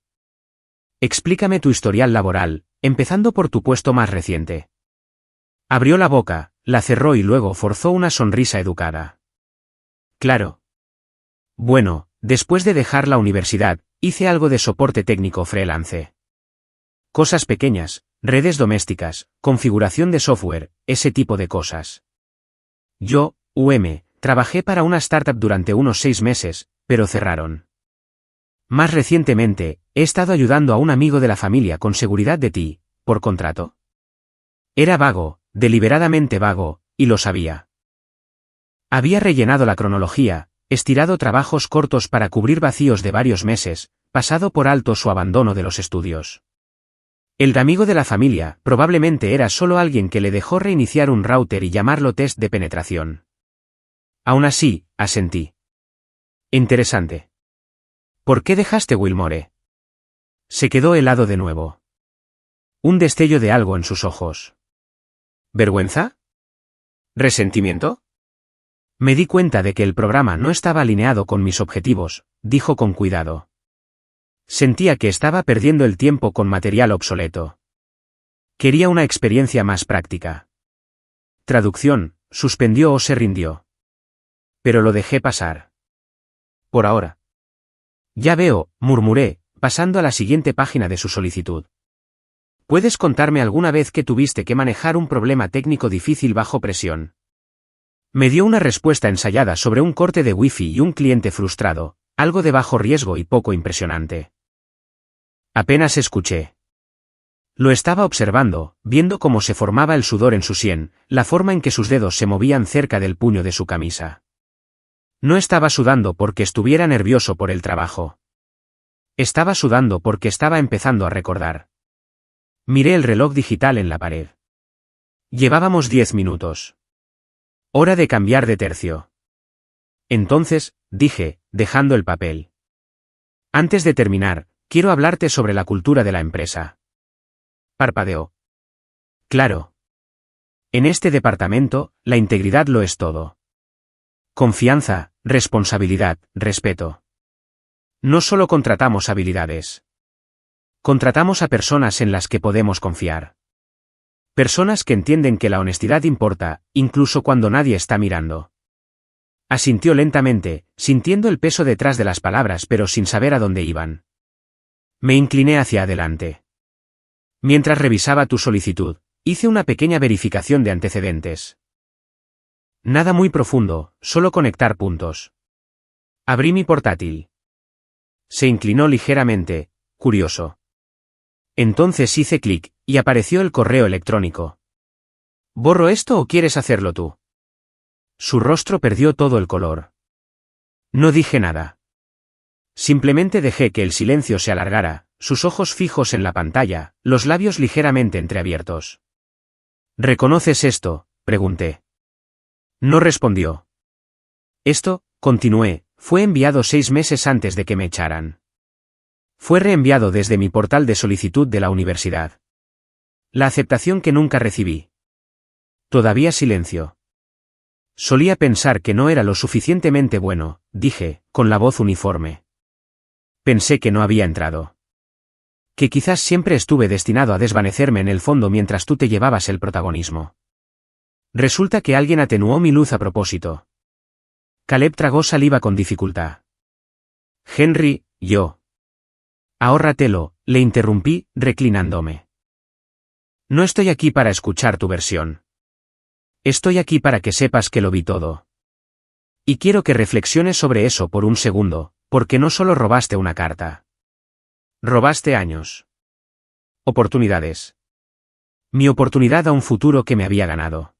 Explícame tu historial laboral, empezando por tu puesto más reciente. Abrió la boca, la cerró y luego forzó una sonrisa educada. Claro. Bueno, después de dejar la universidad, hice algo de soporte técnico freelance. Cosas pequeñas, redes domésticas, configuración de software, ese tipo de cosas. Yo, trabajé para una startup durante unos 6 meses, pero cerraron. Más recientemente, he estado ayudando a un amigo de la familia con seguridad de ti, por contrato. Era vago, deliberadamente vago, y lo sabía. Había rellenado la cronología, estirado trabajos cortos para cubrir vacíos de varios meses, pasado por alto su abandono de los estudios. El amigo de la familia probablemente era solo alguien que le dejó reiniciar un router y llamarlo test de penetración. Aún así, asentí. Interesante. ¿Por qué dejaste Wilmore? Se quedó helado de nuevo. Un destello de algo en sus ojos. ¿Vergüenza? ¿Resentimiento? Me di cuenta de que el programa no estaba alineado con mis objetivos, dijo con cuidado. Sentía que estaba perdiendo el tiempo con material obsoleto. Quería una experiencia más práctica. Traducción, suspendió o se rindió. Pero lo dejé pasar. Por ahora. Ya veo, murmuré, pasando a la siguiente página de su solicitud. ¿Puedes contarme alguna vez que tuviste que manejar un problema técnico difícil bajo presión? Me dio una respuesta ensayada sobre un corte de wifi y un cliente frustrado, algo de bajo riesgo y poco impresionante. Apenas escuché. Lo estaba observando, viendo cómo se formaba el sudor en su sien, la forma en que sus dedos se movían cerca del puño de su camisa. No estaba sudando porque estuviera nervioso por el trabajo. Estaba sudando porque estaba empezando a recordar. Miré el reloj digital en la pared. Llevábamos 10 minutos. Hora de cambiar de tercio. Entonces, dije, dejando el papel. Antes de terminar, quiero hablarte sobre la cultura de la empresa. Parpadeó. Claro. En este departamento, la integridad lo es todo. Confianza, responsabilidad, respeto. No solo contratamos habilidades. Contratamos a personas en las que podemos confiar. Personas que entienden que la honestidad importa, incluso cuando nadie está mirando. Asintió lentamente, sintiendo el peso detrás de las palabras pero sin saber a dónde iban. Me incliné hacia adelante. Mientras revisaba tu solicitud, hice una pequeña verificación de antecedentes. Nada muy profundo, solo conectar puntos. Abrí mi portátil. Se inclinó ligeramente, curioso. Entonces hice clic, y apareció el correo electrónico. ¿Borro esto o quieres hacerlo tú? Su rostro perdió todo el color. No dije nada. Simplemente dejé que el silencio se alargara, sus ojos fijos en la pantalla, los labios ligeramente entreabiertos. ¿Reconoces esto?, pregunté. No respondió. Esto, continué, fue enviado 6 meses antes de que me echaran. Fue reenviado desde mi portal de solicitud de la universidad. La aceptación que nunca recibí. Todavía silencio. Solía pensar que no era lo suficientemente bueno, dije, con la voz uniforme. Pensé que no había entrado. Que quizás siempre estuve destinado a desvanecerme en el fondo mientras tú te llevabas el protagonismo. Resulta que alguien atenuó mi luz a propósito. Caleb tragó saliva con dificultad. Henry, yo. Ahórratelo, le interrumpí, reclinándome. No estoy aquí para escuchar tu versión. Estoy aquí para que sepas que lo vi todo. Y quiero que reflexiones sobre eso por un segundo, porque no solo robaste una carta. Robaste años. Oportunidades. Mi oportunidad a un futuro que me había ganado.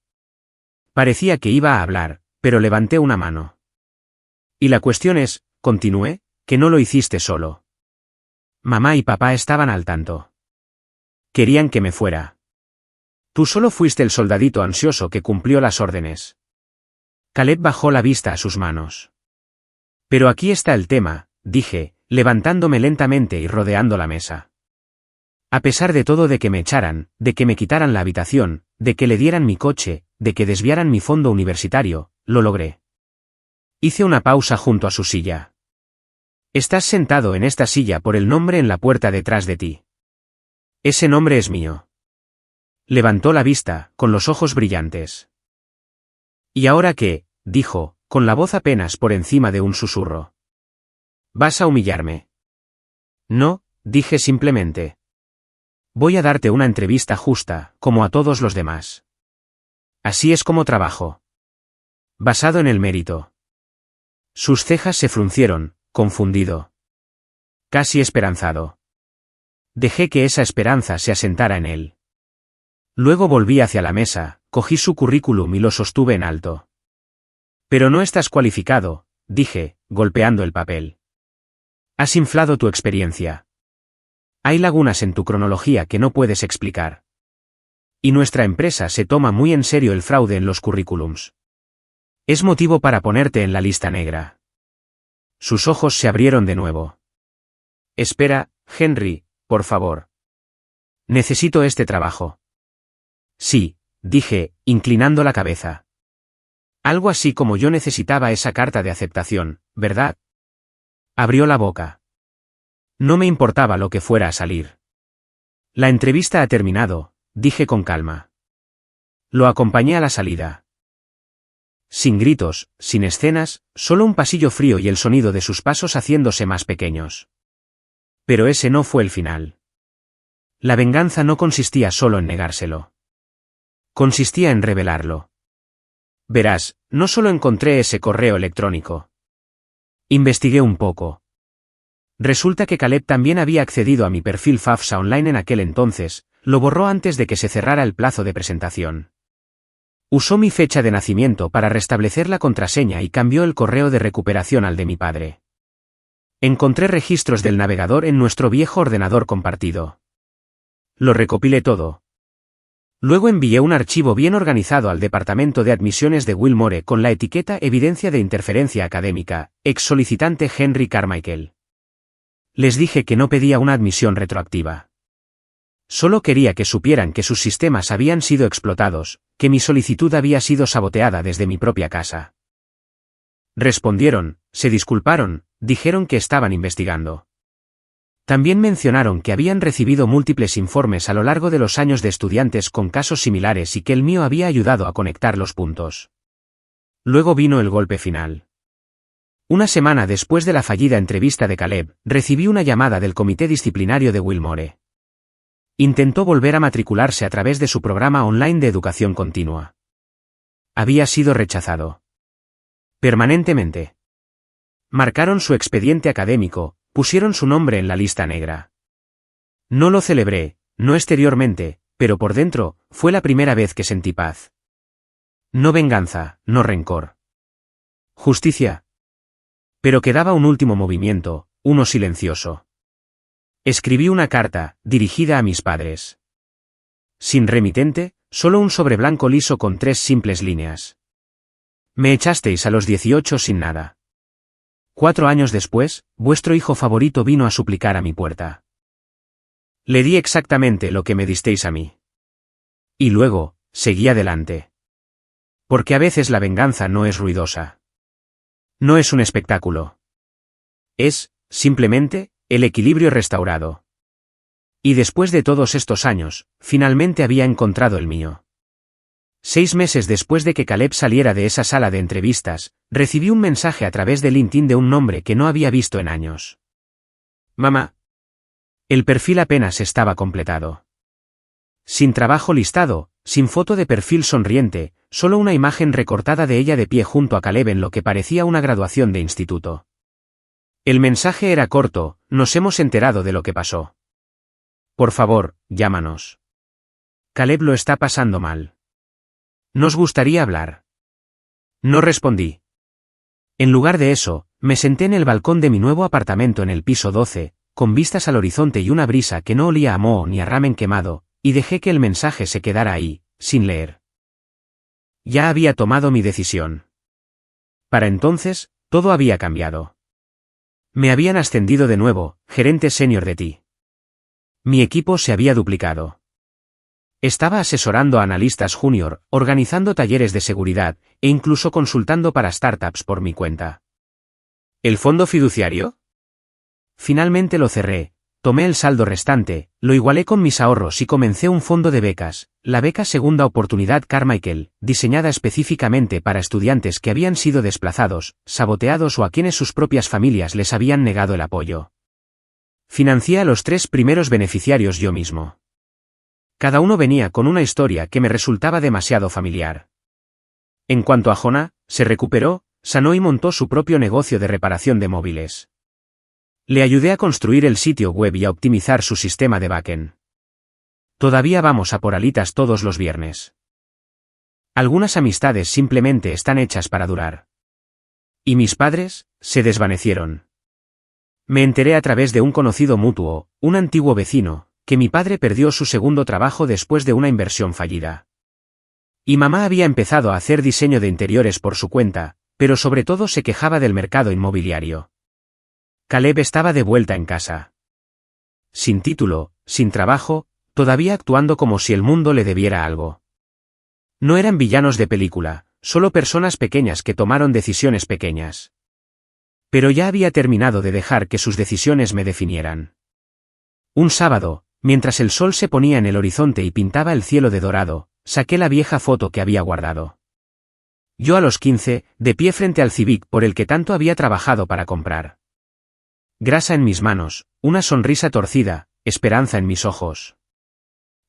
Parecía que iba a hablar, pero levanté una mano. Y la cuestión es, continué, que no lo hiciste solo. Mamá y papá estaban al tanto. Querían que me fuera. Tú solo fuiste el soldadito ansioso que cumplió las órdenes. Caleb bajó la vista a sus manos. Pero aquí está el tema, dije, levantándome lentamente y rodeando la mesa. A pesar de todo, de que me echaran, de que me quitaran la habitación, de que le dieran mi coche, de que desviaran mi fondo universitario, lo logré. Hice una pausa junto a su silla. Estás sentado en esta silla por el nombre en la puerta detrás de ti. Ese nombre es mío. Levantó la vista, con los ojos brillantes. ¿Y ahora qué?, dijo, con la voz apenas por encima de un susurro. ¿Vas a humillarme? No, dije simplemente. Voy a darte una entrevista justa, como a todos los demás. Así es como trabajo. Basado en el mérito. Sus cejas se fruncieron, confundido. Casi esperanzado. Dejé que esa esperanza se asentara en él. Luego volví hacia la mesa, cogí su currículum y lo sostuve en alto. Pero no estás cualificado, dije, golpeando el papel. Has inflado tu experiencia. Hay lagunas en tu cronología que no puedes explicar. Y nuestra empresa se toma muy en serio el fraude en los currículums. Es motivo para ponerte en la lista negra. Sus ojos se abrieron de nuevo. Espera, Henry, por favor. Necesito este trabajo. Sí, dije, inclinando la cabeza. Algo así como yo necesitaba esa carta de aceptación, ¿verdad? Abrió la boca. No me importaba lo que fuera a salir. La entrevista ha terminado, dije con calma. Lo acompañé a la salida. Sin gritos, sin escenas, solo un pasillo frío y el sonido de sus pasos haciéndose más pequeños. Pero ese no fue el final. La venganza no consistía solo en negárselo. Consistía en revelarlo. Verás, no solo encontré ese correo electrónico. Investigué un poco. Resulta que Caleb también había accedido a mi perfil FAFSA online en aquel entonces, lo borró antes de que se cerrara el plazo de presentación. Usó mi fecha de nacimiento para restablecer la contraseña y cambió el correo de recuperación al de mi padre. Encontré registros del navegador en nuestro viejo ordenador compartido. Lo recopilé todo. Luego envié un archivo bien organizado al departamento de admisiones de Wilmore con la etiqueta Evidencia de interferencia académica, ex solicitante Henry Carmichael. Les dije que no pedía una admisión retroactiva. Solo quería que supieran que sus sistemas habían sido explotados, que mi solicitud había sido saboteada desde mi propia casa. Respondieron, se disculparon, dijeron que estaban investigando. También mencionaron que habían recibido múltiples informes a lo largo de los años de estudiantes con casos similares y que el mío había ayudado a conectar los puntos. Luego vino el golpe final. Una semana después de la fallida entrevista de Caleb, recibí una llamada del comité disciplinario de Wilmore. Intentó volver a matricularse a través de su programa online de educación continua. Había sido rechazado. Permanentemente. Marcaron su expediente académico, pusieron su nombre en la lista negra. No lo celebré, no exteriormente, pero por dentro, fue la primera vez que sentí paz. No venganza, no rencor. Justicia. Pero quedaba un último movimiento, uno silencioso. Escribí una carta, dirigida a mis padres. Sin remitente, solo un sobre blanco liso con 3 simples líneas. Me echasteis a los 18 sin nada. 4 años después, vuestro hijo favorito vino a suplicar a mi puerta. Le di exactamente lo que me disteis a mí. Y luego, seguí adelante. Porque a veces la venganza no es ruidosa. No es un espectáculo. Es, simplemente, el equilibrio restaurado. Y después de todos estos años, finalmente había encontrado el mío. 6 meses después de que Caleb saliera de esa sala de entrevistas, recibí un mensaje a través de LinkedIn de un nombre que no había visto en años. Mamá. El perfil apenas estaba completado. Sin trabajo listado, sin foto de perfil sonriente, solo una imagen recortada de ella de pie junto a Caleb en lo que parecía una graduación de instituto. El mensaje era corto: nos hemos enterado de lo que pasó. Por favor, llámanos. Caleb lo está pasando mal. ¿Nos gustaría hablar? No respondí. En lugar de eso, me senté en el balcón de mi nuevo apartamento en el piso 12, con vistas al horizonte y una brisa que no olía a moho ni a ramen quemado, y dejé que el mensaje se quedara ahí, sin leer. Ya había tomado mi decisión. Para entonces, todo había cambiado. Me habían ascendido de nuevo, gerente senior de TI. Mi equipo se había duplicado. Estaba asesorando a analistas junior, organizando talleres de seguridad, e incluso consultando para startups por mi cuenta. ¿El fondo fiduciario? Finalmente lo cerré, tomé el saldo restante, lo igualé con mis ahorros y comencé un fondo de becas, la beca Segunda Oportunidad Carmichael, diseñada específicamente para estudiantes que habían sido desplazados, saboteados o a quienes sus propias familias les habían negado el apoyo. Financié a los 3 primeros beneficiarios yo mismo. Cada uno venía con una historia que me resultaba demasiado familiar. En cuanto a Jonah, se recuperó, sanó y montó su propio negocio de reparación de móviles. Le ayudé a construir el sitio web y a optimizar su sistema de backend. Todavía vamos a por alitas todos los viernes. Algunas amistades simplemente están hechas para durar. Y mis padres, se desvanecieron. Me enteré a través de un conocido mutuo, un antiguo vecino, que mi padre perdió su segundo trabajo después de una inversión fallida. Y mamá había empezado a hacer diseño de interiores por su cuenta, pero sobre todo se quejaba del mercado inmobiliario. Caleb estaba de vuelta en casa. Sin título, sin trabajo, todavía actuando como si el mundo le debiera algo. No eran villanos de película, solo personas pequeñas que tomaron decisiones pequeñas. Pero ya había terminado de dejar que sus decisiones me definieran. Un sábado, mientras el sol se ponía en el horizonte y pintaba el cielo de dorado, saqué la vieja foto que había guardado. Yo a los 15, de pie frente al Civic por el que tanto había trabajado para comprar. Grasa en mis manos, una sonrisa torcida, esperanza en mis ojos.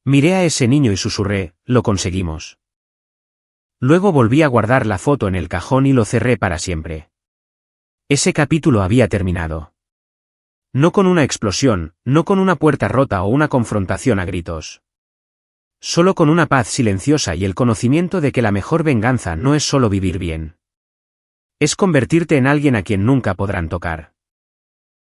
Miré a ese niño y susurré: lo conseguimos. Luego volví a guardar la foto en el cajón y lo cerré para siempre. Ese capítulo había terminado. No con una explosión, no con una puerta rota o una confrontación a gritos. Solo con una paz silenciosa y el conocimiento de que la mejor venganza no es solo vivir bien. Es convertirte en alguien a quien nunca podrán tocar.